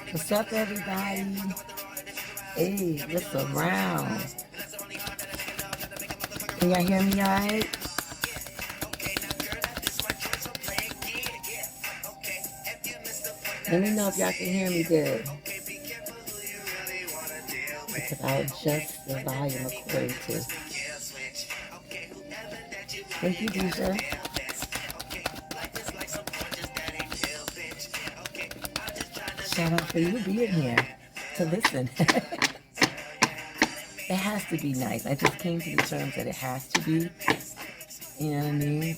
What's up, everybody? Hey, what's around? Can y'all hear me all right? Let me know if y'all can hear me good. Because I'll adjust the volume according to. Thank you, Deisha. Shout out for you being here to listen. It has to be nice. I just came to the terms that it has to be. You know what I mean?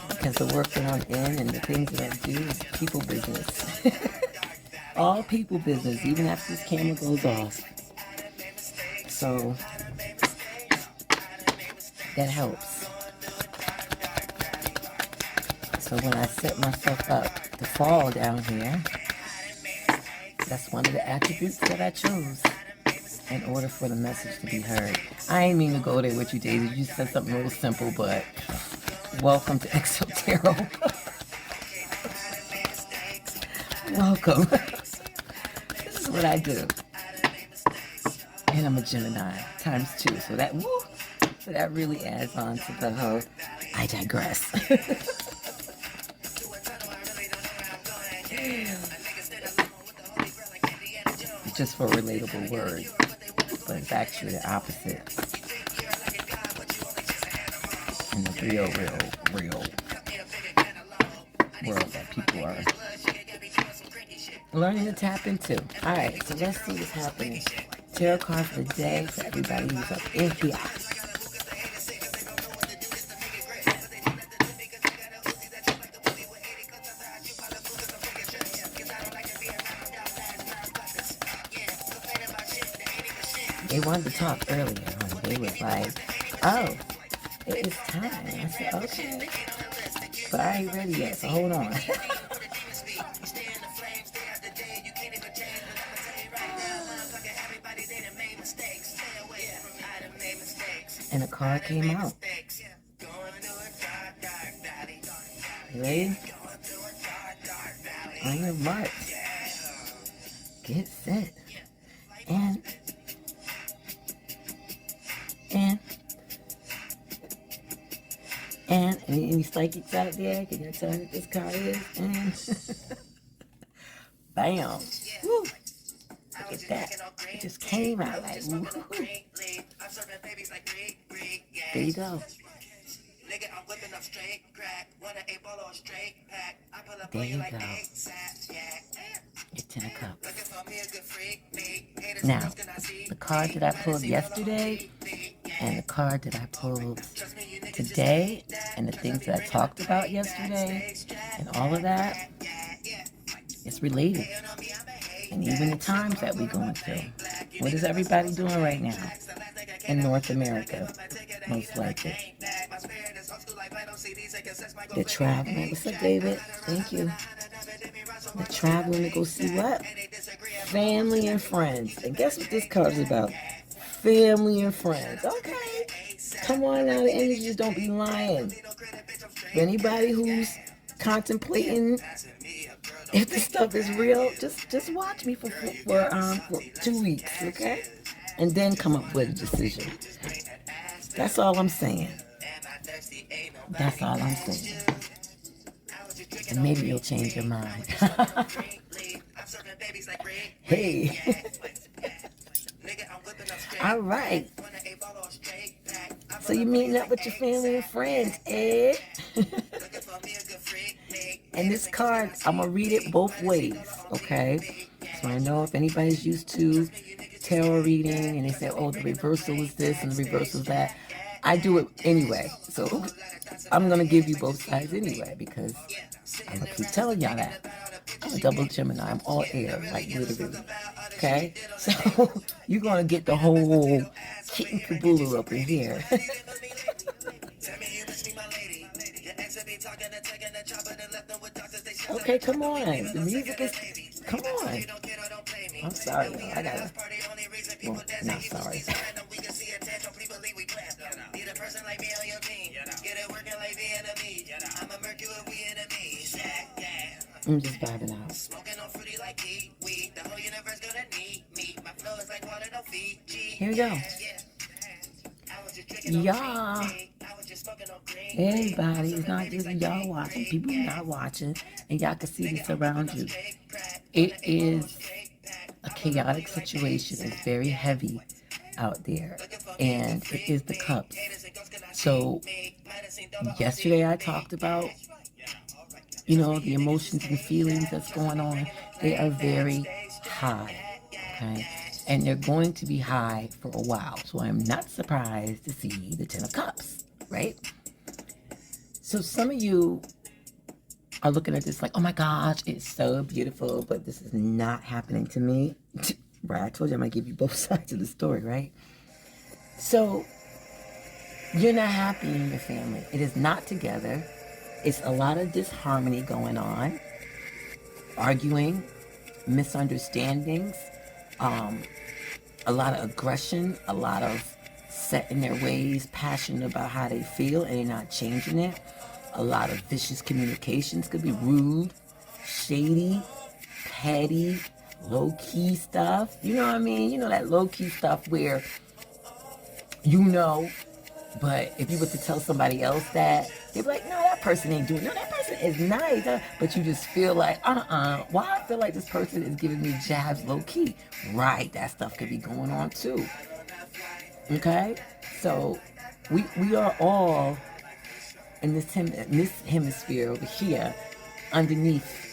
Because the work that I'm in and the things that I do is people business. All people business, even after this camera goes off. So that helps. So when I set myself up to fall down here, that's one of the attributes that I chose in order for the message to be heard. I ain't mean to go there with you, David. You said something real simple, but welcome to XOTarot. Welcome. This is what I do. And I'm a Gemini times 2. So that really adds on to the whole I digress. Just for a relatable word, but it's actually the opposite in the real world that people are learning to tap into. Alright, so let's see what's happening. Tarot card for the day for everybody who's up in here. They wanted to talk earlier. They was like, oh, it is time. I said, okay. But I ain't ready yet, so hold on. And a card came out. You ready? On your mark. Get set. And any psychics out there, can you tell me what this card is? And bam. Woo. Look at that. It just came out like, woo. There you go. There you go. Your 10 of Cups. Now, the card that I pulled yesterday and the card that I pulled today and the things that I talked about yesterday and all of that, it's related. And even the times that we're going through. What is everybody doing right now in North America? Most likely. They're traveling. What's up, David? Thank you. They're traveling to go see what? Family and friends. And guess what this card is about? Family and friends. Okay. Come on now, the energies don't be lying. For anybody who's contemplating if this stuff is real, just watch me for 2 weeks, okay? And then come up with a decision. That's all I'm saying. That's all I'm saying. And maybe you'll change your mind. Hey. All right. So you're meeting up with your family and friends, eh? And this card, I'm going to read it both ways, okay? So I know if anybody's used to tarot reading and they say, oh, the reversal is this and the reversal is that, I do it anyway. So I'm going to give you both sides anyway because I'm going to keep telling y'all that. I'm a double Gemini. I'm all air, like literally. Okay? So you're going to get the whole kit and caboodle up in here. Okay, come on. The music is... Come on. I'm sorry. I gotta... Well, not sorry. I'm just vibing out. Here we go. Y'all, everybody, it's not just y'all watching, people not watching, and y'all can see this around you. It is a chaotic situation. It's very heavy out there, and it is the cups. So yesterday I talked about, you know, the emotions and feelings that's going on. They are very high, okay? And they're going to be high for a while. So I'm not surprised to see the Ten of Cups, right? So some of you are looking at this like, oh my gosh, it's so beautiful, but this is not happening to me. Right, I told you I'm going to give you both sides of the story, right? So you're not happy in your family. It is not together. It's a lot of disharmony going on, arguing, misunderstandings, a lot of aggression, a lot of set in their ways, passionate about how they feel, and they're not changing it. A lot of vicious communications, could be rude, shady, petty, low-key stuff. You know what I mean? You know that low-key stuff where you know, but if you were to tell somebody else that, they'd be like, no, that person ain't doing, no, that person is nice. But you just feel like, why I feel like this person is giving me jabs low-key. Right, that stuff could be going on too. Okay? So we are all in this hemisphere over here underneath.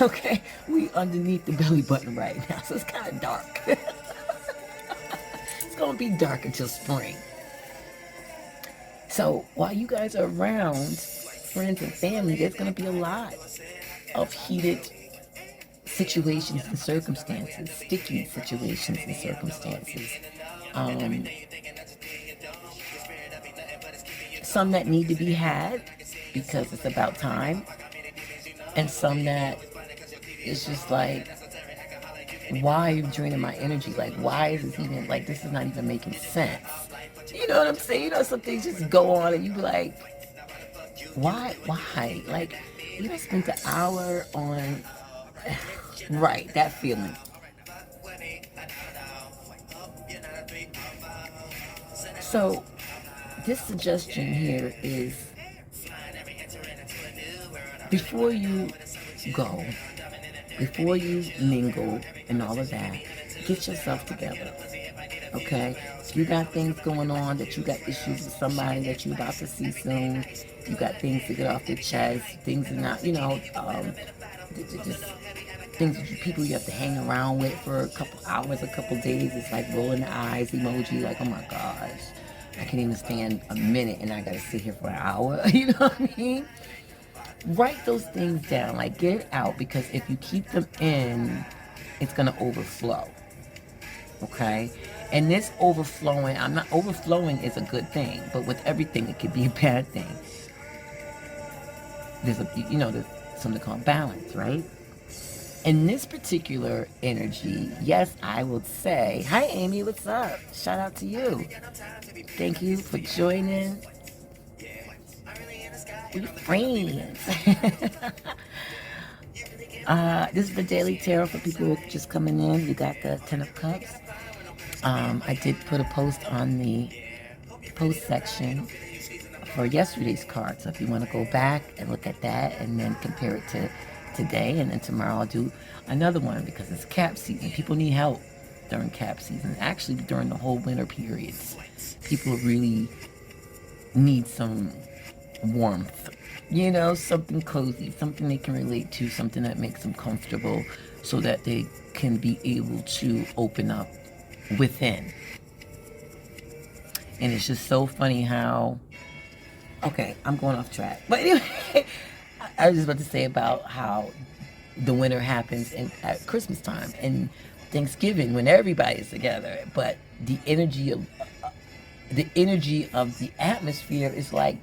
Okay? We underneath the belly button right now. So it's kind of dark. It's going to be dark until spring. So while you guys are around, friends and family, there's going to be a lot of heated situations and circumstances, sticky situations and circumstances. Some that need to be had because it's about time, and some that it's just like, why are you draining my energy? Like, why is this even, like, this is not even making sense. You know what I'm saying? You know, some things just go on and you be like, why? Like, you don't spend an hour on, right, that feeling. So, this suggestion here is, before you go, before you mingle and all of that, get yourself together, okay? If you got things going on, that you got issues with somebody that you're about to see soon, you got things to get off your chest, things are not, you know, just things that people you have to hang around with for a couple hours, a couple days. It's like rolling the eyes emoji, like, oh my gosh, I can't even stand a minute and I gotta sit here for an hour. You know what I mean? Write those things down, like get it out, because if you keep them in, it's gonna overflow. Okay? And this overflowing, overflowing is a good thing, but with everything it could be a bad thing. There's there's something called balance, right? In this particular energy, yes, I would say, hi Amy, what's up? Shout out to you. Thank you for joining. We're friends. This is the Daily Tarot for people who are just coming in. You got the Ten of Cups. I did put a post on the post section for yesterday's card. So if you want to go back and look at that and then compare it to today, and then tomorrow I'll do another one because it's cap season. People need help during cap season. Actually, during the whole winter periods, people really need some warmth, you know, something cozy, something they can relate to, something that makes them comfortable so that they can be able to open up within. And it's just so funny how, okay, I'm going off track, but anyway, I was just about to say about how the winter happens at Christmas time and Thanksgiving when everybody's together, but the energy of the atmosphere is like,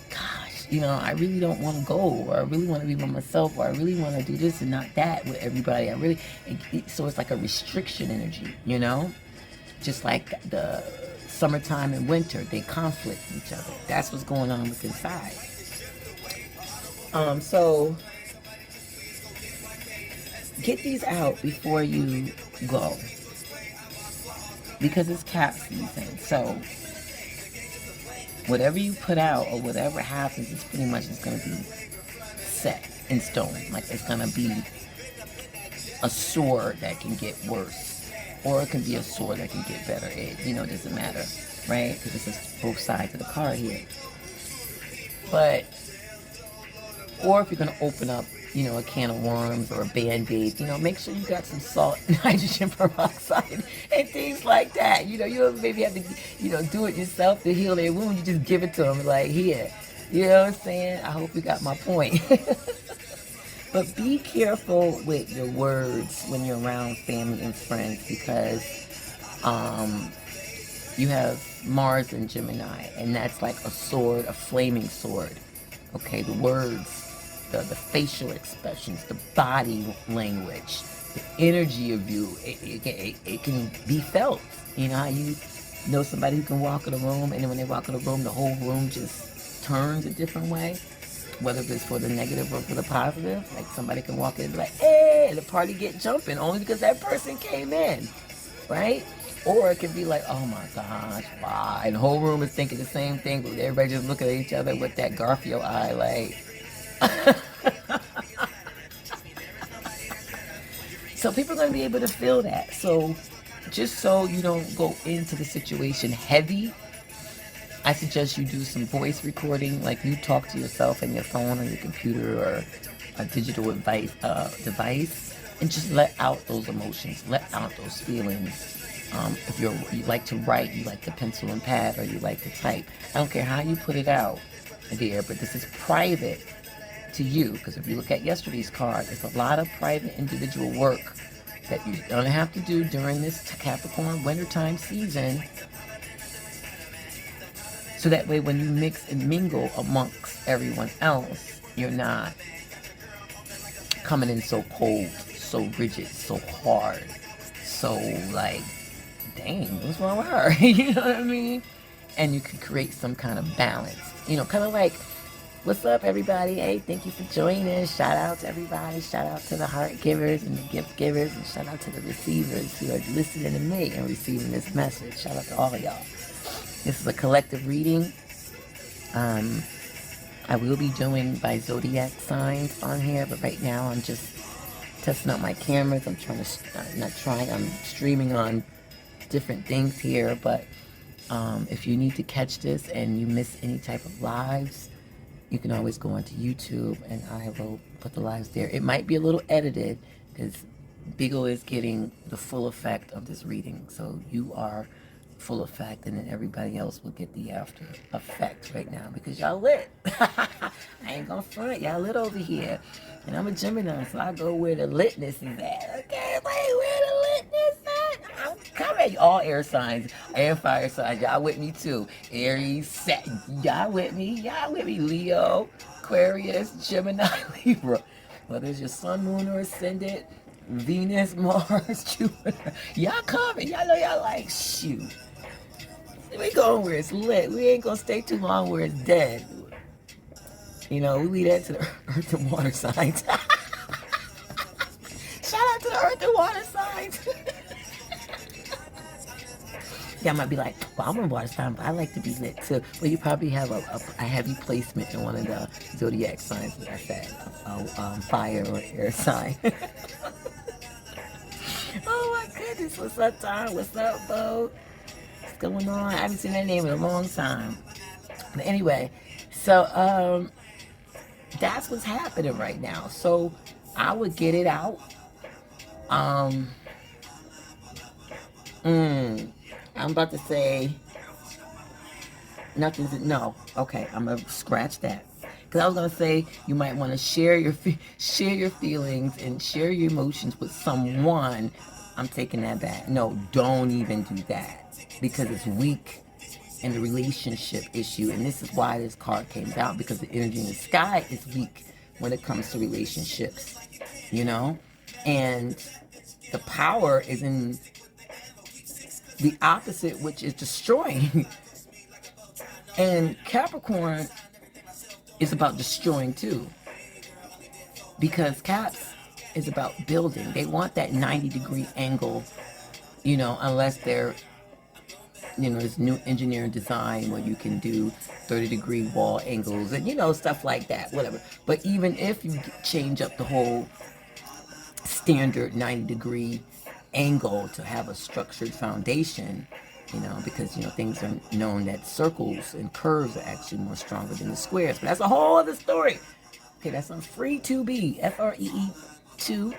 gosh, you know, I really don't want to go, or I really want to be by myself, or I really want to do this and not that with everybody. So it's like a restriction energy, you know, just like the summertime and winter, they conflict each other. That's what's going on with inside. So get these out before you go, because it's cap season. So whatever you put out or whatever happens is pretty much just going to be set in stone. Like, it's going to be a sword that can get worse, or it can be a sword that can get better. It doesn't matter, right? Because this is both sides of the card here. But, or if you're going to open up, a can of worms or a Band-Aid, make sure you got some salt, nitrogen peroxide, and things like that. You don't maybe have to, do it yourself to heal their wound. You just give it to them, like, here. You know what I'm saying? I hope you got my point. But be careful with your words when you're around family and friends, because you have Mars and Gemini, and that's like a sword, a flaming sword. Okay, the words, the facial expressions, the body language, the energy of you, it can be felt. You know how you know somebody who can walk in a room, and then when they walk in a room, the whole room just turns a different way, whether it's for the negative or for the positive. Like, somebody can walk in and be like, hey, and the party get jumping only because that person came in, right? Or it can be like, oh my gosh, wow, and the whole room is thinking the same thing, but everybody just looking at each other with that Garfield eye, like. So people are going to be able to feel that. So just so you don't go into the situation heavy, I suggest you do some voice recording, like you talk to yourself in your phone or your computer or a digital device, and just let out those emotions, let out those feelings. If you like to write, you like to pencil and pad, or you like to type, I don't care how you put it out there, but this is private to you, because if you look at yesterday's card, there's a lot of private individual work that you're going to have to do during this Capricorn wintertime season, so that way when you mix and mingle amongst everyone else, you're not coming in so cold, so rigid, so hard, so like, dang, what's wrong with her? You know what I mean? And you can create some kind of balance, kind of like, what's up, everybody? Hey, thank you for joining. Shout out to everybody. Shout out to the heart givers and the gift givers, and shout out to the receivers who are listening to me and receiving this message. Shout out to all of y'all. This is a collective reading. I will be doing by zodiac signs on here, but right now I'm just testing out my cameras. I'm I'm streaming on different things here, but if you need to catch this and you miss any type of lives, you can always go onto YouTube, and I will put the lives there. It might be a little edited, because BIGO is getting the full effect of this reading. So you are full effect, and then everybody else will get the after effect right now, because y'all lit. I ain't gonna front, y'all lit over here. And I'm a Gemini, so I go where the litness is at. Okay, wait, where the litness at? I'm coming. All air signs and fire signs, y'all with me too. Aries, Saturn, y'all with me. Y'all with me. Leo, Aquarius, Gemini, Libra. Whether it's your sun, moon, or ascendant, Venus, Mars, Jupiter, y'all coming. Y'all know y'all like, shoot. We going where it's lit. We ain't gonna stay too long where it's dead. We leave that to the earth and water signs. Shout out to the earth and water signs. Y'all might be like, well, I'm a water sign, but I like to be lit too. Well, you probably have a heavy placement in one of the zodiac signs, like I said, fire or air sign. Oh my goodness, what's up, Tom? What's up, Bo? What's going on? I haven't seen that name in a long time. But anyway, so that's what's happening right now. So I would get it out. I'm about to say nothing's no. Okay, I'm gonna scratch that, because I was gonna say you might want to share your feelings and share your emotions with someone. I'm taking that back. No, don't even do that, because it's weak in the relationship issue, and this is why this card came out, because the energy in the sky is weak when it comes to relationships, and the power is in the opposite, which is destroying. And Capricorn is about destroying too, because Caps is about building. They want that 90-degree angle, you know, unless they're, you know, there's new engineering design where you can do 30-degree wall angles and, you know, stuff like that, whatever. But even if you change up the whole standard 90-degree angle to have a structured foundation, you know, because, you know, things are known that circles and curves are actually more stronger than the squares. But that's a whole other story. Okay, that's on Free 2B, Free 2,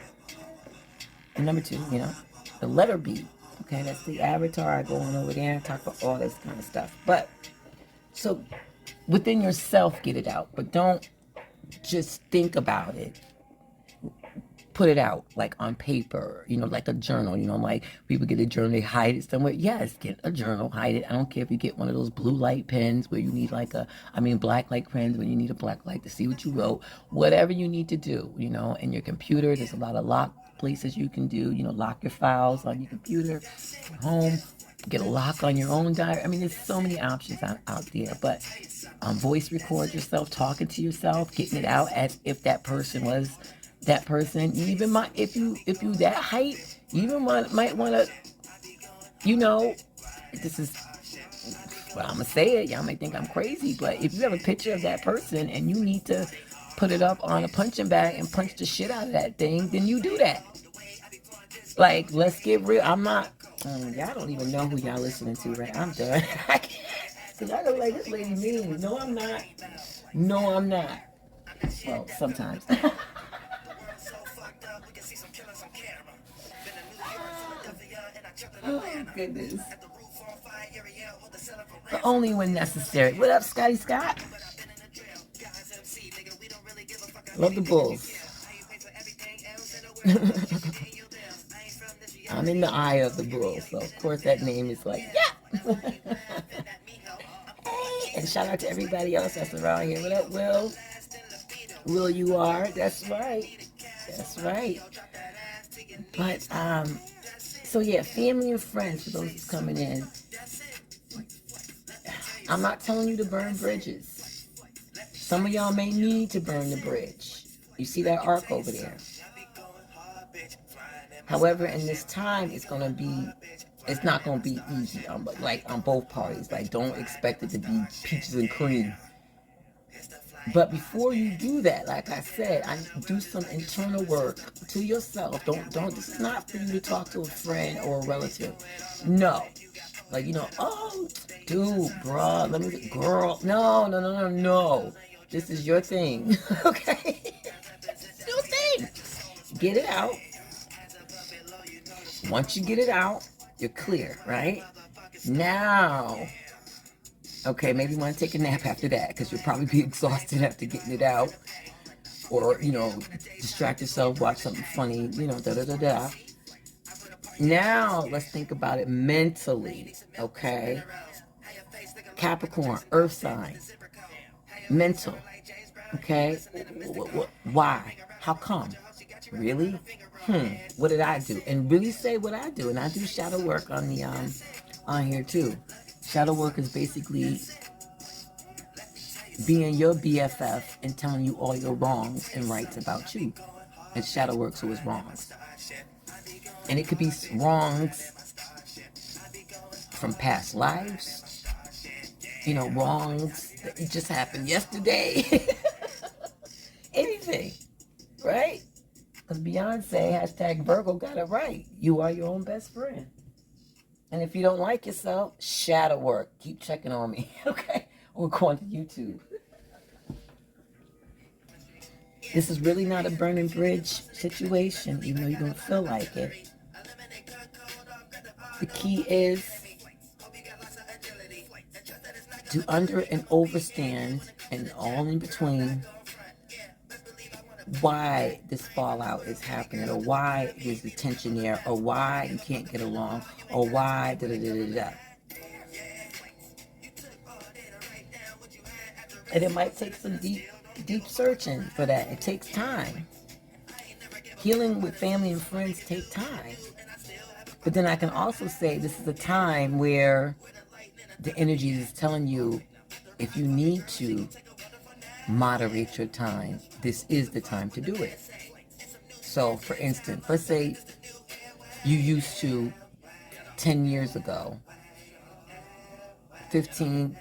and number 2, you know, the letter B. Okay, that's the avatar. I go on over there and talk about all this kind of stuff. But, so, within yourself, get it out. But don't just think about it. Put it out, like on paper, you know, like a journal. You know, like people get a journal, they hide it somewhere. Yes, get a journal, hide it. I don't care if you get one of those blue light pens where you need like black light pens when you need a black light to see what you wrote. Whatever you need to do, you know, in your computer, there's a lot of lock places you can do, you know, lock your files on your computer, at home, get a lock on your own diary. I mean, there's so many options out there, but voice record yourself, talking to yourself, getting it out as if that person was that person. You even might, if you that height, you even might want to, you know, this is, well, I'm gonna say it, y'all might think I'm crazy, but if you have a picture of that person and you need to put it up on a punching bag and punch the shit out of that thing, then you do that. Like, let's get real. I'm not, y'all don't even know who y'all listening to, right? I'm done. Because I go like, this lady mean. No, I'm not. No, I'm not. Well, sometimes. Oh, goodness. But only when necessary. What up, Scotty Scott? Love the Bulls. I'm in the eye of the bull, so of course that name is like, yeah. Hey, and shout out to everybody else that's around here. What up, Will? Will, you are? That's right. That's right. But so yeah, family and friends, for those who's coming in. I'm not telling you to burn bridges. Some of y'all may need to burn the bridge. You see that arc over there. However, in this time, it's not going to be easy, like on both parties. Like, don't expect it to be peaches and cream. But before you do that, like I said, do some internal work to yourself. Don't, this is not for you to talk to a friend or a relative. No. Like, you know, oh, dude, bruh, let me, girl. No. This is your thing, okay? It's your thing. Get it out. Once you get it out, you're clear, right? Now, okay, maybe you want to take a nap after that because you'll probably be exhausted after getting it out. Or, you know, distract yourself, watch something funny, you know, da-da-da-da. Now, let's think about it mentally, okay? Capricorn, earth sign, mental, okay? Why? How come? Really? What did I do? And really say what I do. And I do shadow work on the on here too. Shadow work is basically being your BFF and telling you all your wrongs and rights about you. And shadow work, so it's wrongs. And it could be wrongs from past lives. You know, wrongs that just happened yesterday. Anything, right? Because Beyonce, #Virgo, got it right. You are your own best friend. And if you don't like yourself, shadow work. Keep checking on me, okay? Or going to YouTube. This is really not a burning bridge situation, even though you don't feel like it. The key is to under and overstand and all in between why this fallout is happening, or why there's the tension there, or why you can't get along, or why da-da-da-da-da. And it might take some deep searching for that. It takes time. Healing with family and friends take time. But then I can also say this is a time where the energy is telling you, if you need to moderate your time, this is the time to do it. So, for instance, let's say you used to 10 years ago, 15,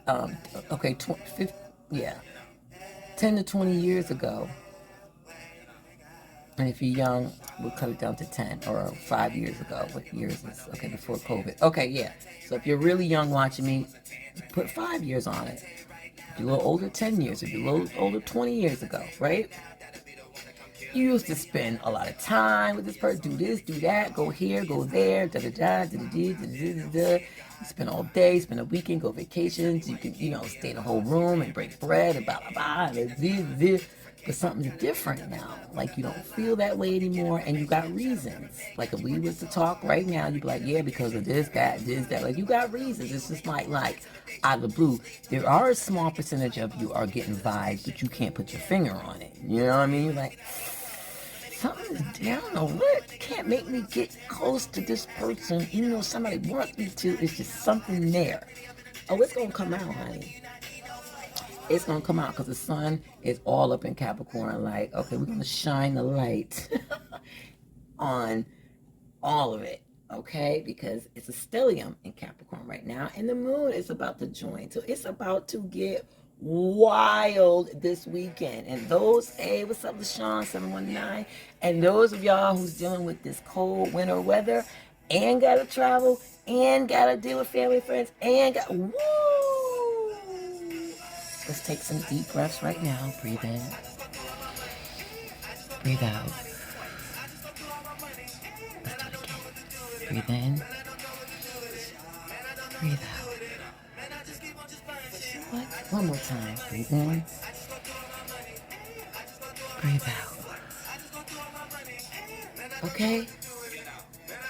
okay, 50, yeah, 10 to 20 years ago. And if you're young, we'll cut it down to 10, or 5 years ago. What years is, okay, before COVID. Okay, yeah. So if you're really young watching me, put 5 years on it. If you're a little older, 10 years. If you're a little older, 20 years ago, right? You used to spend a lot of time with this person, do this, do that, go here, go there, da-da-da, da-da-da, da-da-da-da. You spend all day, spend a weekend, go vacations. You can, stay in a whole room and break bread and blah, blah, blah, this. But something's different now. Like, you don't feel that way anymore, and you got reasons. Like, if we was to talk right now, you'd be like, yeah, because of this, that, this, that. Like, you got reasons. It's just like out of the blue. There are a small percentage of you are getting vibes, but you can't put your finger on it. You know what I mean? You're like, something, I don't know what, can't make me get close to this person, even though somebody wants me to. It's just something there. Oh, it's going to come out, honey. It's going to come out because the sun is all up in Capricorn. Like, okay, we're going to shine the light on all of it, okay? Because it's a stellium in Capricorn right now, and the moon is about to join. So it's about to get wild this weekend. And those, hey, what's up, LaShawn 719? And those of y'all who's dealing with this cold winter weather and gotta travel and gotta deal with family and friends and got, woo! Let's take some deep breaths right now. Breathe in. Breathe out. Let's do it again. Breathe in. Breathe out. What? One more time. Breathe in. Breathe out. Okay?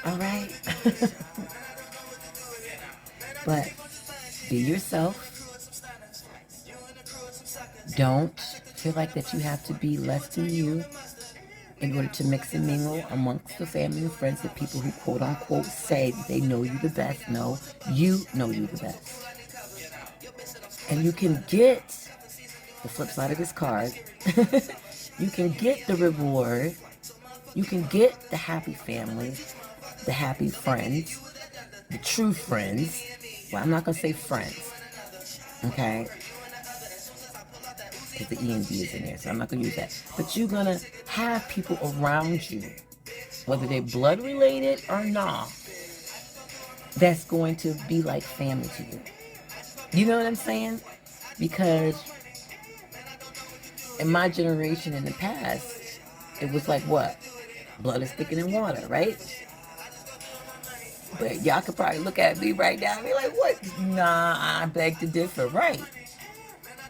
All right? But be yourself. Don't feel like that you have to be less than you in order to mix and mingle amongst the family and friends, the people who quote unquote say that they know you the best. No, you know you the best. And you can get the flip side of this card. You can get the reward. You can get the happy family, the happy friends, the true friends. Well, I'm not going to say friends, okay? Because the E and D is in there, so I'm not going to use that. But you're going to have people around you, whether they're blood related or not, that's going to be like family to you. You know what I'm saying? Because in my generation in the past, it was like what? Blood is thicker than water, right? But y'all could probably look at me right now and be like, what? Nah, I beg to differ, right?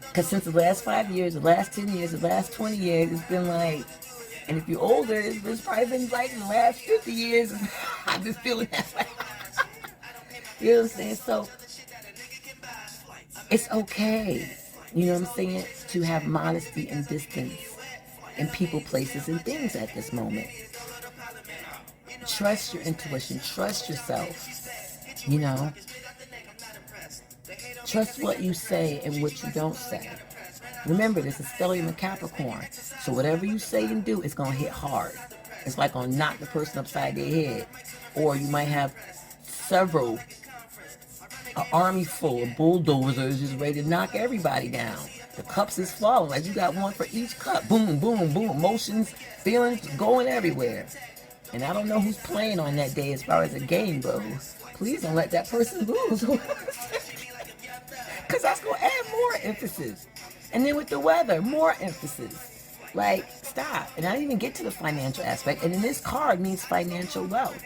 Because since the last 5 years, the last 10 years, the last 20 years, it's been like, and if you're older, it's probably been like in the last 50 years, I've been feeling that way. You know what I'm saying? So, it's okay, you know what I'm saying, to have modesty and distance in people, places, and things at this moment. Trust your intuition. Trust yourself, you know. Trust what you say and what you don't say. Remember, this is stellium in Capricorn. So whatever you say and do, it's going to hit hard. It's like going to knock the person upside their head. Or you might have several, an army full of bulldozers just ready to knock everybody down. The cups is falling. Like you got one for each cup. Boom, boom, boom. Emotions, feelings going everywhere. And I don't know who's playing on that day as far as the game goes. Please don't let that person lose. Because that's going to add more emphasis. And then with the weather, more emphasis. Like, stop. And I didn't even get to the financial aspect. And then this card means financial wealth.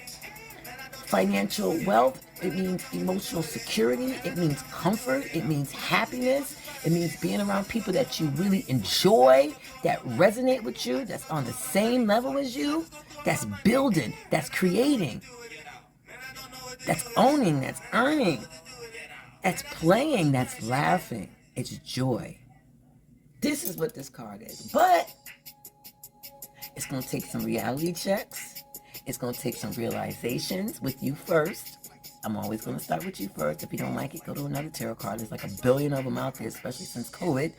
Financial wealth, it means emotional security. It means comfort. It means happiness. It means being around people that you really enjoy, that resonate with you, that's on the same level as you, that's building, that's creating, that's owning, that's earning, that's playing, that's laughing. It's joy. This is what this card is. But it's going to take some reality checks. It's going to take some realizations with you first. I'm always going to start with you first. If you don't like it, go to another tarot card. There's like a billion of them out there, especially since COVID.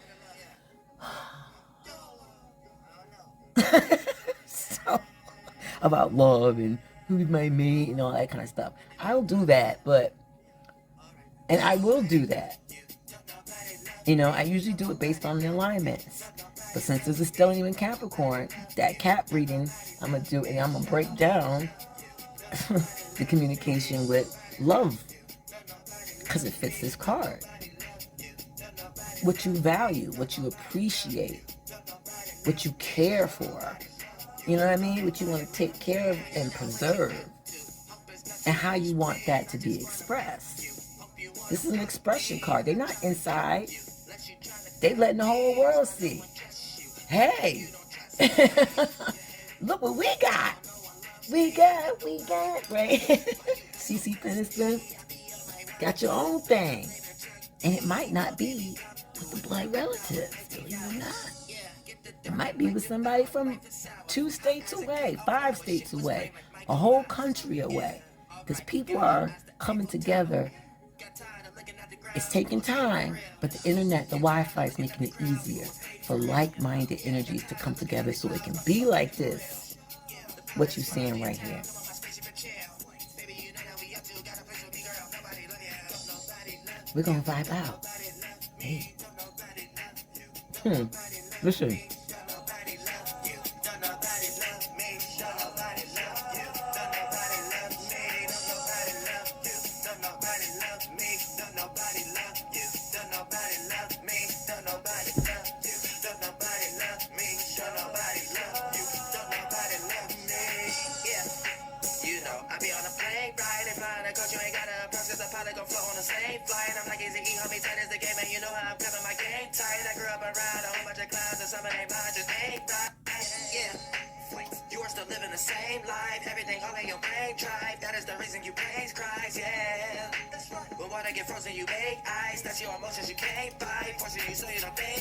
So, about love and who's my mate and all that kind of stuff. I'll do that, and I will do that. I usually do it based on the alignments. But since this is still in Capricorn, that Cap reading, I'm going to do, and I'm going to break down the communication with love. Because it fits this card. What you value, what you appreciate, what you care for. You know what I mean? What you want to take care of and preserve. And how you want that to be expressed. This is an expression card. They're not inside. They letting the whole world see. Hey, look what we got. We got, right? CC Peniston, got your own thing. And it might not be with the blood relatives, believe it or not. It might be with somebody from 2 states away, 5 states away, a whole country away. Because people are coming together. It's taking time, but the internet, the Wi-Fi is making it easier for like-minded energies to come together so it can be like this. What you're seeing right here. We're going to vibe out. Hey. Listen.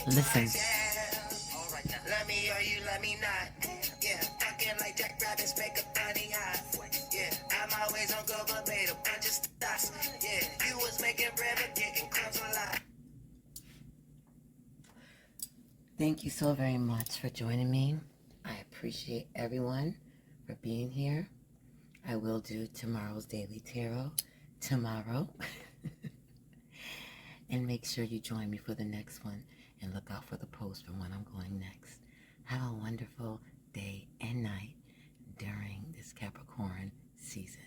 Listen. Let me or you let me not. Yeah, fucking like Jack Rabbits make a bunny hot. Yeah, I'm always on go but made a bunch of stops. Yeah, you was making bread but getting crumbs a lot. Thank you so very much for joining me. I appreciate everyone for being here. I will do tomorrow's Daily Tarot tomorrow. And make sure you join me for the next one and look out for the post for when I'm going next. Have a wonderful day and night during this Capricorn season.